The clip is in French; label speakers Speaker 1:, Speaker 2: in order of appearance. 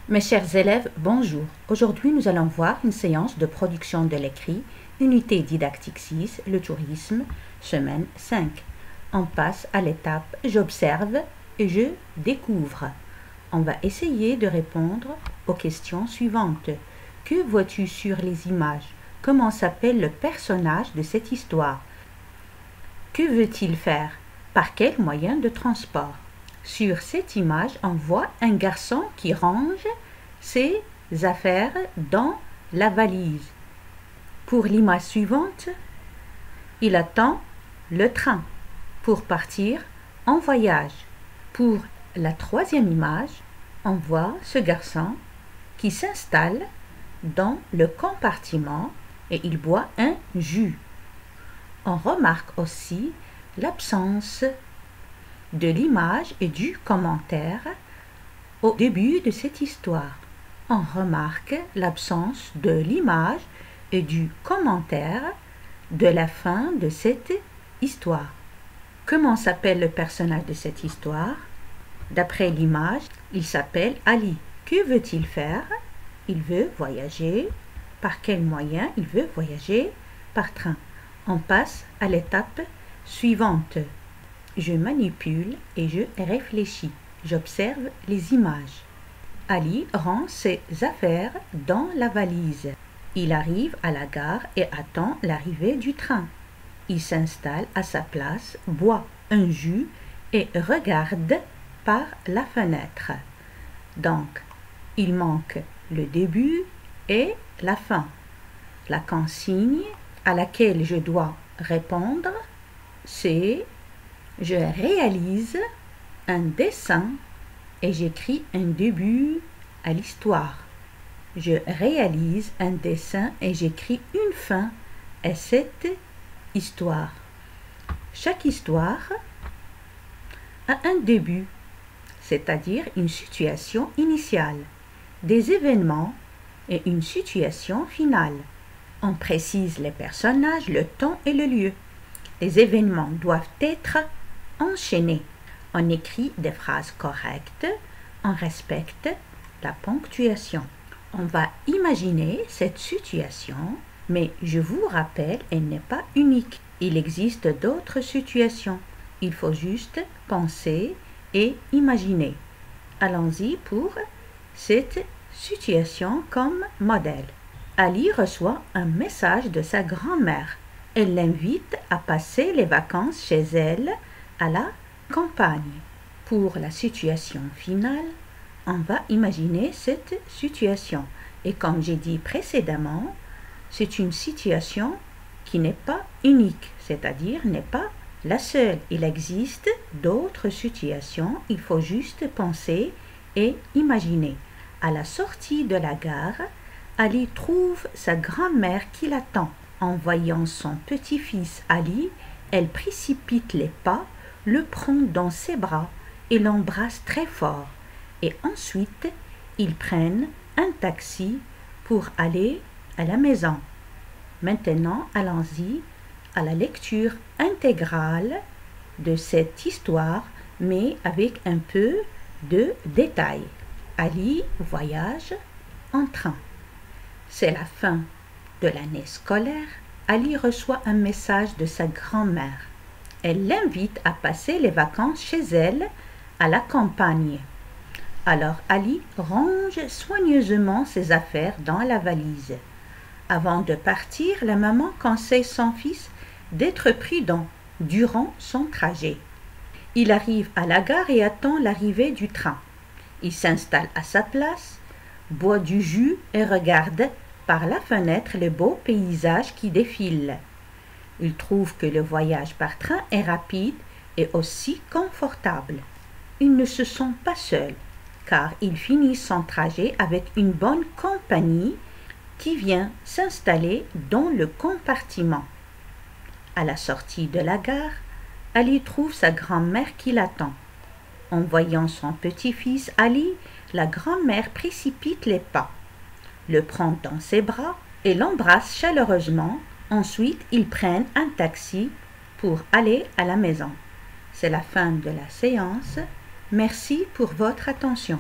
Speaker 1: Mes chers élèves, bonjour. Aujourd'hui, nous allons voir une séance de production de l'écrit, unité didactique 6, le tourisme, semaine 5. On passe à l'étape « J'observe et je découvre ». On va essayer de répondre aux questions suivantes. Que vois-tu sur les images? Comment s'appelle le personnage de cette histoire? Que veut-il faire? Par quel moyen de transport? Sur cette image, on voit un garçon qui range ses affaires dans la valise. Pour l'image suivante, il attend le train pour partir en voyage. Pour la troisième image, on voit ce garçon qui s'installe dans le compartiment et il boit un jus. On remarque aussi l'absence de l'image et du commentaire au début de cette histoire. On remarque l'absence de l'image et du commentaire de la fin de cette histoire. Comment s'appelle le personnage de cette histoire? D'après l'image, il s'appelle Ali. Que veut-il faire? Il veut voyager. Par quel moyen? Il veut voyager par train. On passe à l'étape suivante. Je manipule et je réfléchis. J'observe les images. Ali rend ses affaires dans la valise. Il arrive à la gare et attend l'arrivée du train. Il s'installe à sa place, boit un jus et regarde par la fenêtre. Donc, il manque le début et la fin. La consigne à laquelle je dois répondre, c'est je réalise un dessin et j'écris un début à l'histoire. Je réalise un dessin et j'écris une fin à cette histoire. Chaque histoire a un début, c'est-à-dire une situation initiale, des événements et une situation finale. On précise les personnages, le temps et le lieu. Les événements doivent être enchaînés. On écrit des phrases correctes, on respecte la ponctuation. On va imaginer cette situation, mais je vous rappelle, elle n'est pas unique. Il existe d'autres situations. Il faut juste penser et imaginer. Allons-y pour cette situation comme modèle. Ali reçoit un message de sa grand-mère. Elle l'invite à passer les vacances chez elle à la campagne. Pour la situation finale, on va imaginer cette situation. Et comme j'ai dit précédemment, c'est une situation qui n'est pas unique, c'est-à-dire n'est pas la seule. Il existe d'autres situations, il faut juste penser et imaginer. À la sortie de la gare, Ali trouve sa grand-mère qui l'attend. En voyant son petit-fils Ali, elle précipite les pas, le prend dans ses bras et l'embrasse très fort. Et ensuite, ils prennent un taxi pour aller à la maison. Maintenant, allons-y à la lecture intégrale de cette histoire, mais avec un peu de détails. Ali voyage en train. C'est la fin de l'année scolaire. Ali reçoit un message de sa grand-mère. Elle l'invite à passer les vacances chez elle à la campagne. Alors Ali range soigneusement ses affaires dans la valise. Avant de partir, la maman conseille son fils d'être prudent durant son trajet. Il arrive à la gare et attend l'arrivée du train. Il s'installe à sa place, boit du jus et regarde par la fenêtre les beaux paysages qui défilent. Il trouve que le voyage par train est rapide et aussi confortable. Ils ne se sentent pas seuls, car il finit son trajet avec une bonne compagnie qui vient s'installer dans le compartiment. À la sortie de la gare, Ali trouve sa grand-mère qui l'attend. En voyant son petit-fils Ali, la grand-mère précipite les pas, le prend dans ses bras et l'embrasse chaleureusement. Ensuite, ils prennent un taxi pour aller à la maison. C'est la fin de la séance. Merci pour votre attention.